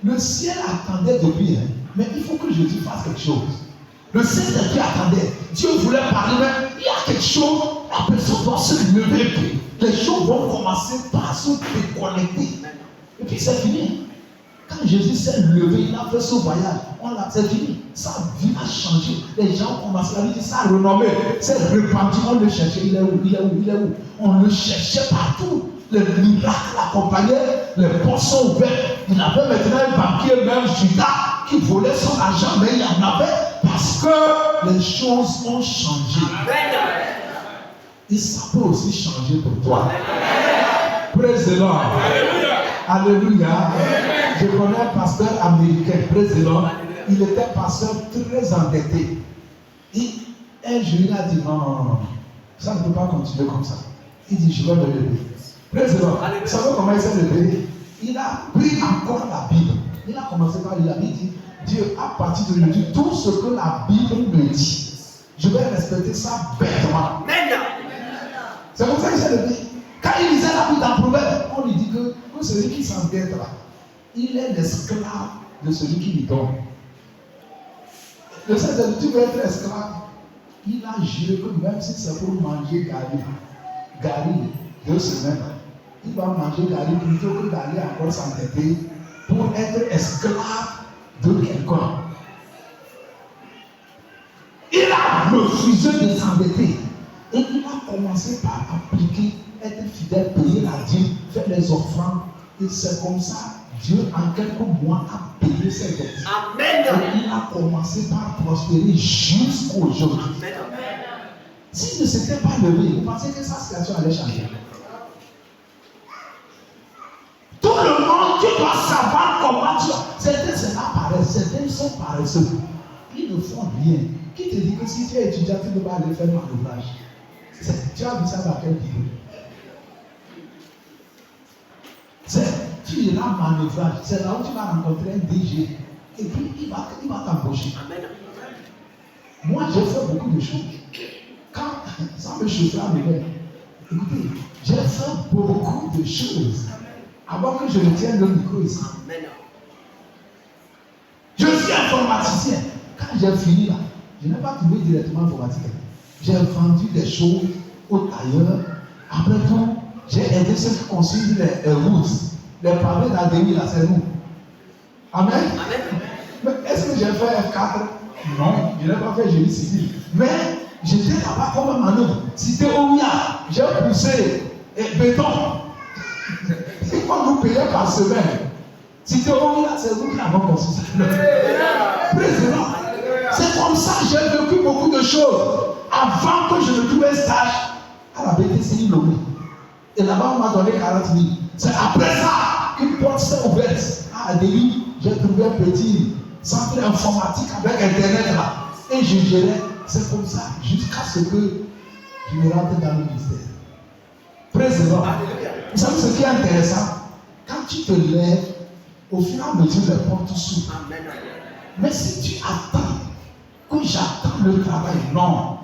Speaker 1: le ciel attendait de lui, hein, mais il faut que Jésus fasse quelque chose. Le Saint-Esprit attendait. Dieu voulait parler, mais il y a quelque chose, la personne doit se lever. Les choses vont commencer par se déconnecter. Et puis c'est fini. Quand Jésus s'est levé, il a fait ce voyage. C'est fini. Sa vie a changé. Les gens ont commencé à lui dire, ça a renommé. C'est répandu. On le cherchait. Il est où? Il est où? Il est où? On le cherchait partout. Les miracles l'accompagnaient. Les portes sont ouvertes. Il avait maintenant un banquier, même Judas, qui volait son argent, mais il y en avait parce que les choses ont changé. Et ça peut aussi changer pour toi. Praise the Lord. Alléluia. Je connais un pasteur américain, praise the Lord. Il était pasteur très endetté. Et un jour, il a dit non, ça ne peut pas continuer comme ça. Il dit, je vais me lever. Praise the Lord. Vous savez comment il s'est levé? Il a pris encore la Bible. Il a commencé par lire la Bible. Il dit, Dieu, à partir d'aujourd'hui, tout ce que la Bible me dit, je vais respecter ça bêtement. C'est comme ça qu'il s'est levé. Quand il lisait la Bible dans Proverbe, on lui dit que celui qui s'endette là, il est l'esclave de celui qui lui donne. Le Seigneur, tu veux être esclave. Il a juré que même si c'est pour manger Gary 2 semaines, il va manger Gary plutôt que d'aller encore s'endetter pour être esclave de quelqu'un. Il a refusé de s'endetter. Et il a commencé par appliquer, être fidèle, payer la dîme, faire les offrandes. Et c'est comme ça, Dieu en quelques mois a payé ses dettes. Amen. Et il a commencé par prospérer jusqu'au jour. S'il ne s'était pas levé, vous pensez que sa situation allait changer? Tout le monde, tu dois savoir comment tu as. Certains c'est la paresse, certains sont paresseux. Ils ne font rien. Qui te dit que si tu es étudiant, tu ne peux pas aller faire l'ouvrage? Tu as vu ça dans quel livre? Tu iras manœuvrage. C'est là où tu vas rencontrer un DG. Et puis il va t'embaucher. Moi, j'ai fait beaucoup de choses. Quand ça me chauffe à mes écoutez, j'ai fait beaucoup de choses avant que je ne tienne le micro ici. Je suis informaticien. Quand j'ai fini là, je n'ai pas trouvé directement informatique. J'ai vendu des choses aux tailleurs. Après tout, j'ai aidé ceux qui construisent les routes. Les pavés d'Adémy, là, c'est nous. Amen. Mais est-ce que j'ai fait F4? Non, je n'ai pas fait génie civil. Mais j'étais là-bas comme un manœuvre. Cité Oumia, j'ai poussé béton. Et quand nous payons par semaine, Cité Oumia, c'est nous qui avons construit ça. Président, c'est comme ça que j'ai vécu beaucoup de choses. Avant que je ne trouve un stage à la BTCI Lomé. Et là-bas, on m'a donné 40 000. C'est après ça qu'une porte s'est ouverte à Adélie. J'ai trouvé un petit centre informatique avec Internet là. Et je gérais. C'est comme ça jusqu'à ce que je me rentre dans le ministère. Président, vous savez ce qui est intéressant? Quand tu te lèves, au fur et à mesure, les portes s'ouvrent. Mais si tu attends que j'attends le travail, non.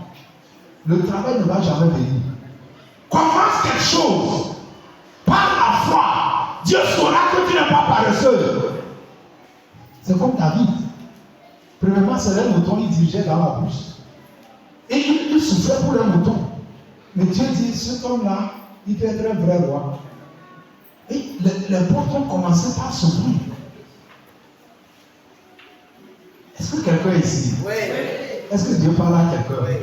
Speaker 1: Le travail ne va jamais venir. Commence quelque chose. Par la foi, Dieu saura que tu n'es pas paresseux. C'est comme David. Premièrement, c'est un mouton, il dirigeait dans la bouche. Et il souffrait pour un mouton. Mais Dieu dit, cet homme-là, il peut être un vrai roi. Et les portes ont commencé par s'ouvrir. Est-ce que quelqu'un est ici? Oui. Est-ce que Dieu parle à quelqu'un? Oui.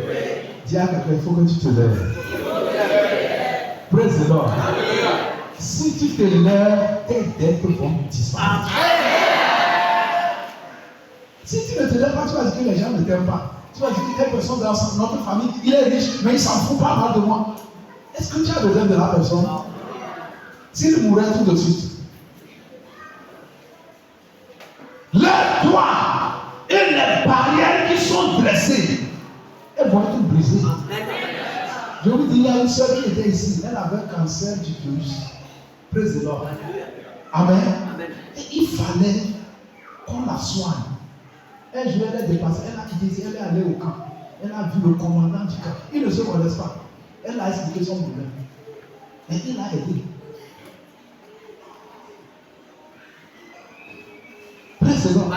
Speaker 1: Dis à quelqu'un, il faut que tu te lèves. Praise the Lord. Si tu te lèves, tes dettes vont disparaître. Si tu ne te lèves pas, tu vas dire que les gens ne t'aiment pas. Tu vas dire que telle personne dans notre famille, il est riche, mais il ne s'en fout pas mal de moi. Est-ce que tu as besoin de la personne? s'il mourait tout de suite. Les toits et les barrières qui sont dressées, elles vont être brisées. Je vous dis, il y a une soeur qui était ici, elle avait un cancer du virus. Praise the Lord. Amen. Et il fallait qu'on la soigne. Un jour, elle est dépassée, elle a quitté, elle est allée au camp. Elle a vu le commandant du camp. Il ne se connaissent pas. Elle a expliqué son problème. Et il l'a aidé. Praise the Lord.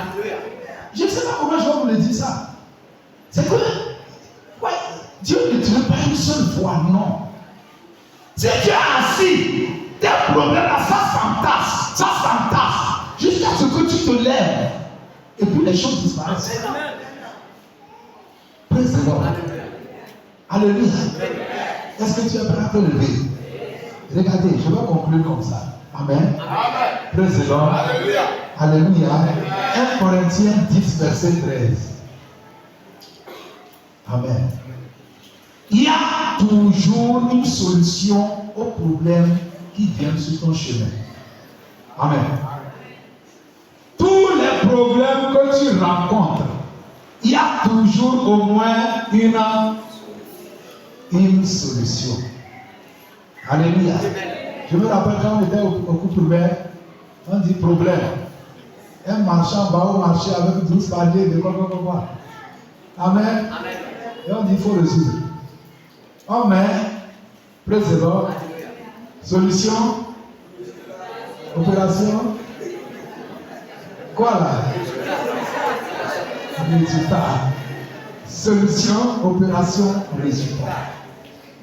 Speaker 1: Je ne sais pas comment je vais vous le dire ça. C'est que ouais, Dieu ne te fait pas une seule fois, non. Si tu es assis, tes problèmes là, ça s'entasse, jusqu'à ce que tu te lèves. Et puis les choses disparaissent. Praise the Lord. Alléluia. Est-ce que tu es prêt à te lever? Regardez, je vais conclure comme ça. Amen. Praise the Lord. Alléluia. Alléluia. 1 Corinthiens 10, verset 13. Amen. Il y a toujours une solution aux problèmes qui viennent sur ton chemin. Amen. Tous les problèmes que tu rencontres, il y a toujours au moins une solution. Alléluia. Je me rappelle quand on était au couple vert, on dit problème. Un marchand va au marché avec 12 paliers de quoi. Amen. Et on dit il faut résoudre. On met, praise the Lord, solution, opération, quoi là? Résultat. Solution, opération, résultat.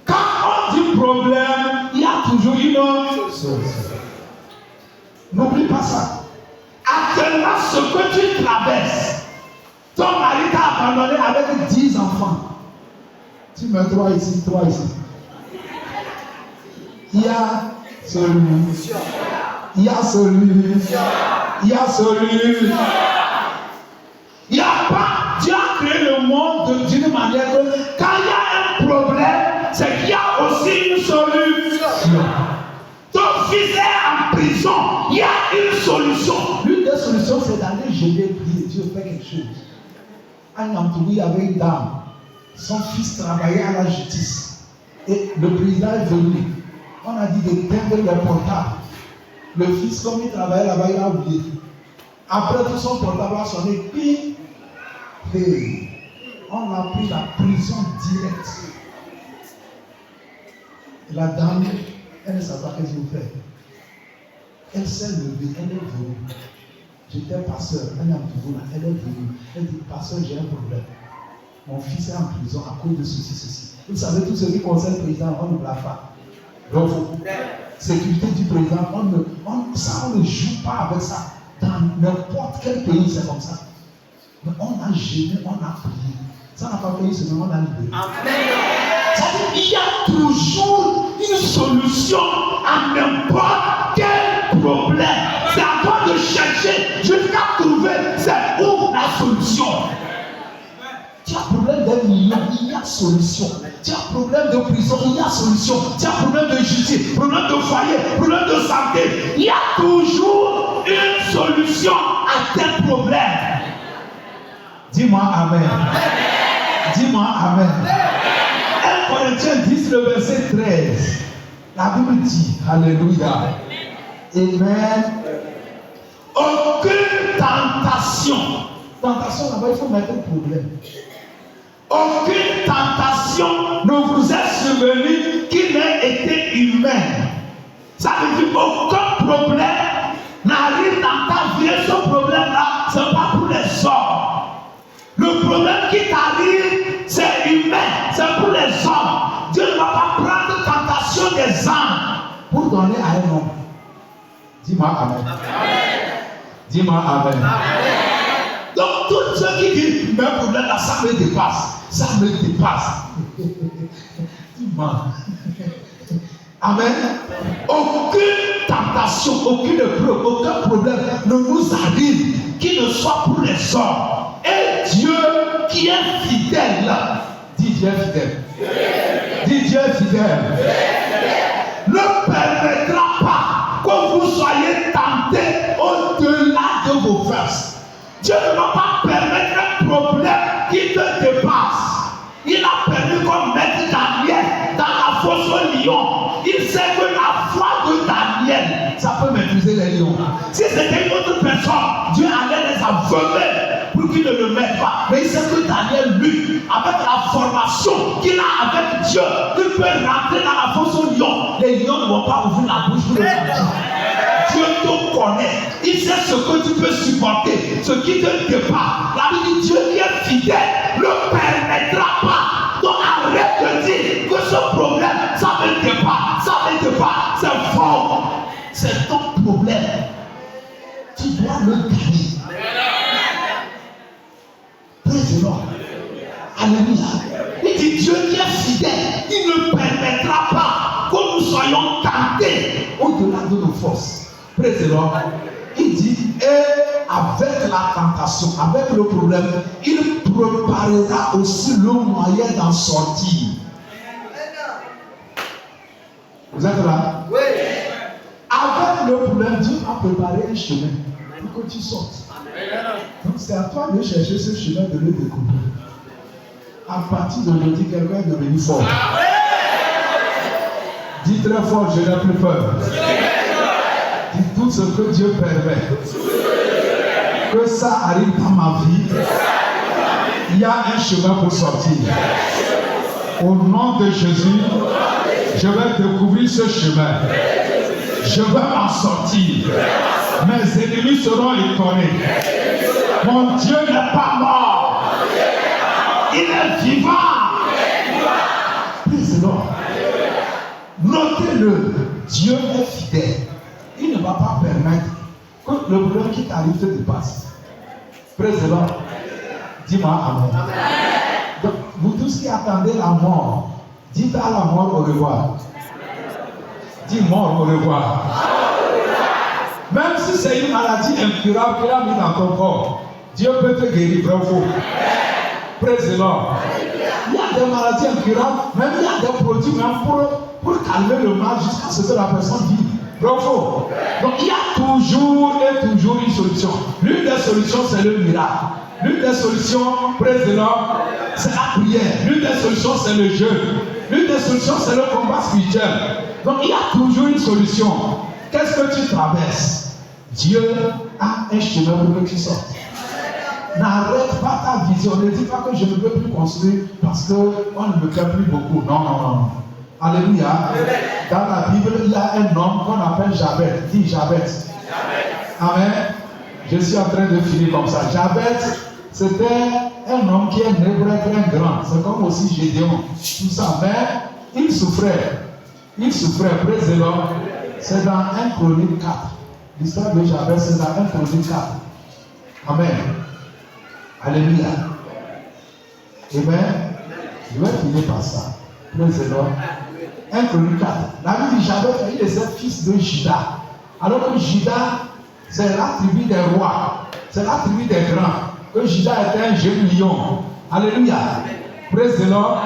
Speaker 1: Quand on dit problème, il y a toujours une solution. N'oublie pas ça. Actuellement, ce que tu traverses, ton mari t'a abandonné avec 10 enfants. Tu mets 3 ici, 3 ici. Il y a solution. Il y a solution. Il y a solution. Il n'y a pas. Dieu a créé le monde d'une manière que quand il y a un problème, c'est qu'il y a aussi une solution. Ton fils est en prison, il y a une solution. L'une des solutions, c'est d'aller jeûner, prier. Dieu fait quelque chose. Un entouré avait une dame. Son fils travaillait à la justice. Et le président est venu. On a dit d'éteindre le portable. Le fils, comme il travaillait là-bas, il a oublié. Après tout, son portable a sonné. Puis, on a pris la prison directe. Et la dame, elle ne savait pas qu'est-ce qu'elle fait. Elle s'est levée, elle est venue. J'étais pasteur, elle est en Toulouse, elle est venue. Elle dit, pasteur, j'ai un problème. Mon fils est en prison à cause de ceci. Vous savez, tout ce qui concerne le président, on ne blague pas. Donc, sécurité du président, on ne joue pas avec ça. Dans n'importe quel pays, c'est comme ça. Mais on a gêné, on a prié. Ça n'a pas payé seulement, on a libéré. C'est-à-dire qu'il y a toujours une solution à n'importe quel problème. C'est à toi de chercher jusqu'à trouver c'est où la solution. Tu as problème d'un million, il y a solution. Tu as problème de prison, il y a solution. Tu as problème de justice, problème de foyer, problème de santé. Il y a toujours une solution à tes problèmes. Dis-moi Amen. Dis-moi Amen. 1 Corinthiens 10, le verset 13. La Bible dit, Alléluia. Amen. Aucune tentation. Tentation, là-bas, il faut mettre un problème. Aucune tentation ne vous est survenue qui n'ait été humaine. Ça veut dire aucun problème n'arrive dans ta vie. Ce problème-là, ce n'est pas pour les hommes. Le problème qui t'arrive, c'est humain, c'est pour les hommes. Dieu ne va pas prendre tentation des âmes pour donner à un homme. Dis-moi Amen. Dis-moi Amen. Donc, tous ceux qui disent, mais problème là, ça me dépasse. Ça me dépasse. Dis-moi. Amen. Aucune tentation, aucune épreuve, aucun problème ne nous arrive qui ne soit pour les hommes. Et Dieu qui est fidèle, dis Dieu est fidèle. Dis Dieu est fidèle. Ne permettra pas ne va pas permettre un problème qui te dépasse. Il a permis qu'on mette Daniel dans la fosse au lion. Il sait que la foi de Daniel, ça peut maîtriser les lions. Si c'était une autre personne, Dieu allait les aveugler pour qu'ils ne le mettent pas. Mais il sait que Daniel, lui, avec la formation qu'il a avec Dieu, il peut rentrer dans la fosse au lion. Les lions ne vont pas ouvrir la bouche pour le sortir. Dieu te connaît. Il sait ce que tu peux supporter, ce qui te dépasse. La Bible dit Dieu qui est fidèle ne permettra pas. Donc arrête de dire que ce problème, ça ne dépasse, ça ne dépasse. C'est faux. C'est ton problème. Tu dois le gagner. Praise the Lord. Alléluia. Il dit Dieu qui est fidèle, il ne permettra pas que nous soyons tentés au-delà de nos forces. Praise the Lord. Il dit, et avec la tentation, avec le problème, il préparera aussi le moyen d'en sortir. Vous êtes là? Oui. Avec le problème, Dieu a préparé un chemin pour que tu sortes. Donc c'est à toi de chercher ce chemin, de le découvrir. À partir d'aujourd'hui, quelqu'un est devenu fort. Dis très fort, je n'ai plus peur. Dis tout ce que Dieu permet. Que ça arrive dans ma vie. Il y a un chemin pour sortir. Au nom de Jésus, je vais découvrir ce chemin. Je vais m'en sortir. Mes ennemis seront étonnés. Mon Dieu n'est pas mort. Il est vivant. Praise the Lord. Notez-le. Dieu est fidèle. Il ne va pas permettre que le problème qui t'arrive te dépasse. Praise the Lord. Dis-moi amen. Donc, vous tous qui attendez la mort, dites à la mort au revoir. Dis mort au revoir. Même si c'est une maladie incurable qu'il a mis dans ton corps, Dieu peut te guérir. Bravo. Praise the Lord. Il y a des maladies incurables, même il y a des produits même pour calmer le mal jusqu'à ce que la personne vive. Bravo. Donc il y a toujours et toujours une solution. L'une des solutions, c'est le miracle. L'une des solutions, praise the Lord, c'est la prière. L'une des solutions, c'est le jeûne. L'une des solutions, c'est le combat spirituel. Donc il y a toujours une solution. Qu'est-ce que tu traverses? Dieu a un chemin pour que tu sortes. N'arrête pas ta vision. Ne dis pas que je ne peux plus construire parce qu'on ne me fait plus beaucoup. Non, non, non. Alléluia. Dans la Bible, il y a un homme qu'on appelle Jabez. Dis Jabez. Amen. Je suis en train de finir comme ça. Jabez, c'était un homme qui est né pour être un grand. C'est comme aussi Gédéon. Tout ça. Mais il souffrait. Il souffrait. Praise the Lord. C'est dans 1 Chronique 4. L'histoire de Jabez, c'est dans 1 Chronique 4. Amen. Alléluia. Amen. Je vais finir par ça. Praise the Lord. 1 Chronique 4. La Bible dit Jabez, il est le fils de Juda. Alors que Juda, c'est la tribu des rois. C'est la tribu des grands. Que Juda était un jeune lion. Alléluia. Praise the Lord.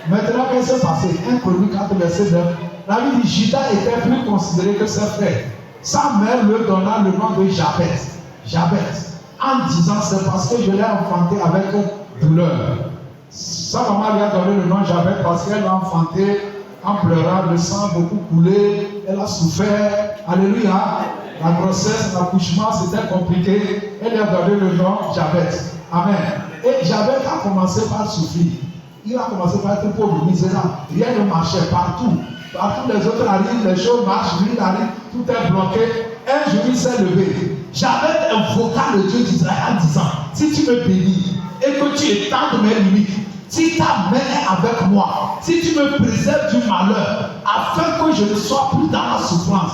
Speaker 1: Maintenant, qu'est-ce qui s'est passé? 1 Chronique 4, verset 9. La Bible dit Juda était plus considéré que ses frères. Sa mère lui donna le nom de Jabez. Jabez. En disant, c'est parce que je l'ai enfanté avec douleur. Sa maman lui a donné le nom Jabez parce qu'elle l'a enfanté en pleurant, le sang beaucoup coulé, elle a souffert. Alléluia. La grossesse, l'accouchement, c'était compliqué. Elle lui a donné le nom Jabez. Amen. Et Jabez a commencé par souffrir. Il a commencé par être pauvre, misérable. Rien ne marchait partout. Partout les autres arrivent, les choses marchent, lui il arrive, tout est bloqué. Un jour il s'est levé. Jabez invoqua le Dieu d'Israël en disant, si tu me bénis et que tu étends mes limites, si ta main est avec moi, si tu me préserves du malheur, afin que je ne sois plus dans la souffrance.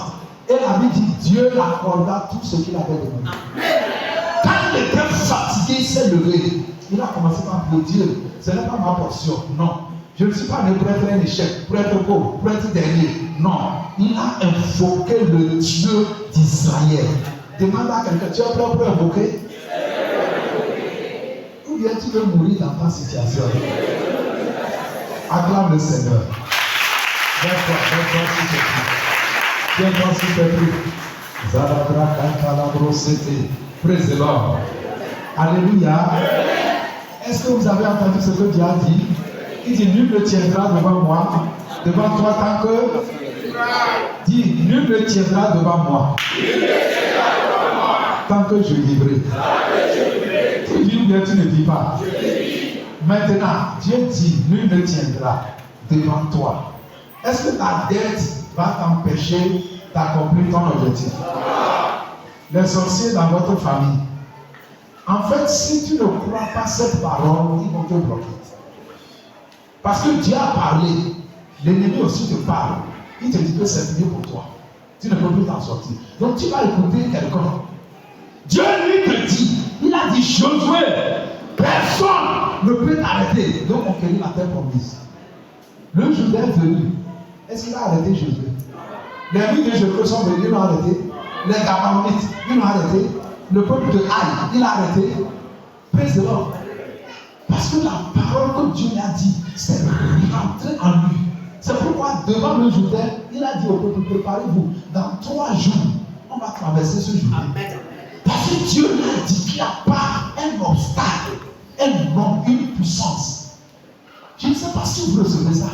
Speaker 1: Et la Bible dit, Dieu l'accorda tout ce qu'il avait demandé. Quand il était fatigué, il s'est levé. Il a commencé par me dire, ce n'est pas ma portion. Non. Je ne suis pas né pour être un échec, pour être pauvre, pour être dernier. Non. Il a invoqué le Dieu d'Israël. Demande à quelqu'un, tu es prêt pour invoquer? Ou bien tu veux mourir dans ta situation? Acclame le Seigneur. Viens-toi s'il te plaît. Viens-toi s'il te plaît. Zalabra kantala brosete. Praise the Lord. Alléluia. Est-ce que vous avez entendu ce que Dieu a dit? Il dit, nul ne tiendra devant moi, devant toi tant que... Dis, nul ne tiendra devant moi. Tant que je vivrai. Tu dis ou bien tu ne dis pas? Maintenant, Dieu dit, nul ne tiendra devant toi. Est-ce que ta dette va t'empêcher d'accomplir ton objectif? Les sorciers dans votre famille. En fait, si tu ne crois pas cette parole, ils vont te bloquer. Parce que Dieu a parlé, l'ennemi aussi te parle. Il te dit que c'est mieux pour toi. Tu ne peux plus t'en sortir. Donc tu vas écouter quelqu'un. Dieu lui te dit, il a dit Josué, personne ne peut t'arrêter de conquérir la terre promise. Le jour est venu. Est-ce qu'il a arrêté Josué? Les villes de Josué sont venus, ils l'ont arrêté. Les Gabaonites, ils l'ont arrêté. Le peuple de Haï, il l'a arrêté. Praise the Lord. Parce que la parole que Dieu lui a dit, c'est rentré en lui. C'est pourquoi devant le Jourdain, il a dit au peuple, préparez-vous. Dans 3 jours, on va traverser ce Jourdain. Parce que Dieu lui a dit qu'il n'y a pas un obstacle, un nom, une puissance. Je ne sais pas si vous recevez ça.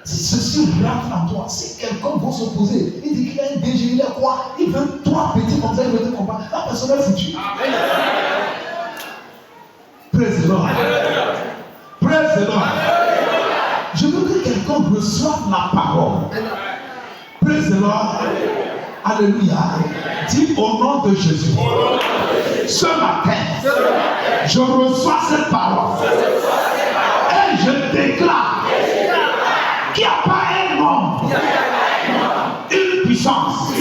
Speaker 1: Si ceci rentre en toi, si quelqu'un va s'opposer, il dit qu'il a un DG, il a quoi? Il veut 3 petits comme ça, il veut te combattre. La personne est foutue. Praise the Lord. Praise the Lord. Je veux que quelqu'un reçoive la parole. Praise the Lord. Alléluia. Dis au nom de Jésus. Ce matin, je reçois cette parole. Et je déclare qu'il n'y a pas un nom, une puissance,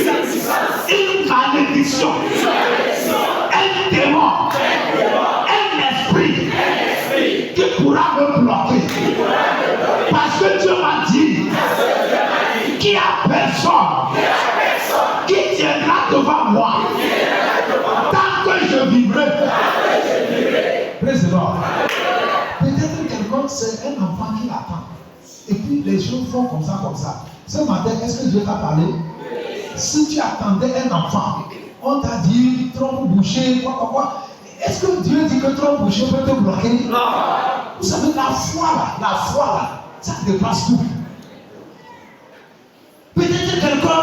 Speaker 1: une malédiction, un démon, un esprit qui pourra me bloquer. Parce que Dieu m'a dit qu'il n'y a personne qui tiendra devant moi tant que je vivrai. Praise the Lord. Peut-être quelqu'un, c'est un enfant qui l'attend. Et puis les choses font comme ça, comme ça. Ce matin, est-ce que Dieu t'a parlé? Si tu attendais un enfant, on t'a dit trompe bouchée, quoi. Est-ce que Dieu dit que trompe bouchée peut te bloquer? Non. Vous savez, la foi là, ça dépasse tout. Peut-être quelqu'un,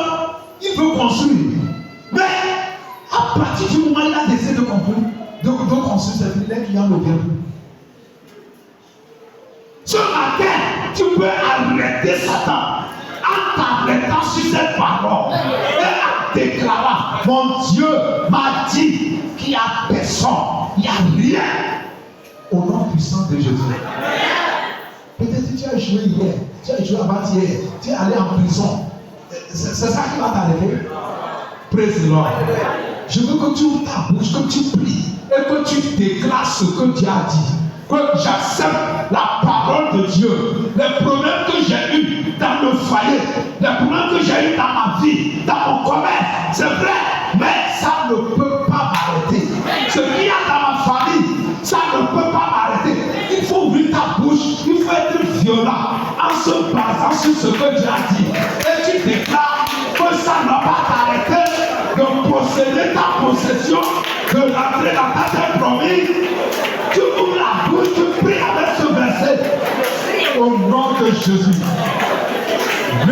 Speaker 1: il veut construire, mais à partir du moment où il a décidé de construire, c'est là qu'il y a le bien. Ce matin, tu peux arrêter Satan en t'arrêtant sur cette parole et en déclarant, mon Dieu m'a dit qu'il n'y a personne, il n'y a rien au nom puissant de Jésus. Peut-être que tu as échoué hier, tu as échoué avant-hier, tu es allé en prison. C'est ça qui va t'arrêter. Praise the Lord. Je veux que tu ouvres ta bouche, que tu pries et que tu déclares ce que Dieu a dit. Que j'accepte la parole de Dieu. Les problèmes que j'ai eus dans le foyer, les problèmes que j'ai eus dans ma vie, dans mon commerce, c'est vrai, mais ça ne peut pas m'arrêter. Ce qu'il y a dans ma famille, ça ne peut pas m'arrêter. Il faut ouvrir ta bouche, il faut être violent en se basant sur ce que Dieu a dit. Et tu déclares que ça ne va pas t'arrêter de posséder ta possession, de rentrer dans ta terre promise. Tu ouvres la bouche, tu pries avec ce verset. Au nom de Jésus.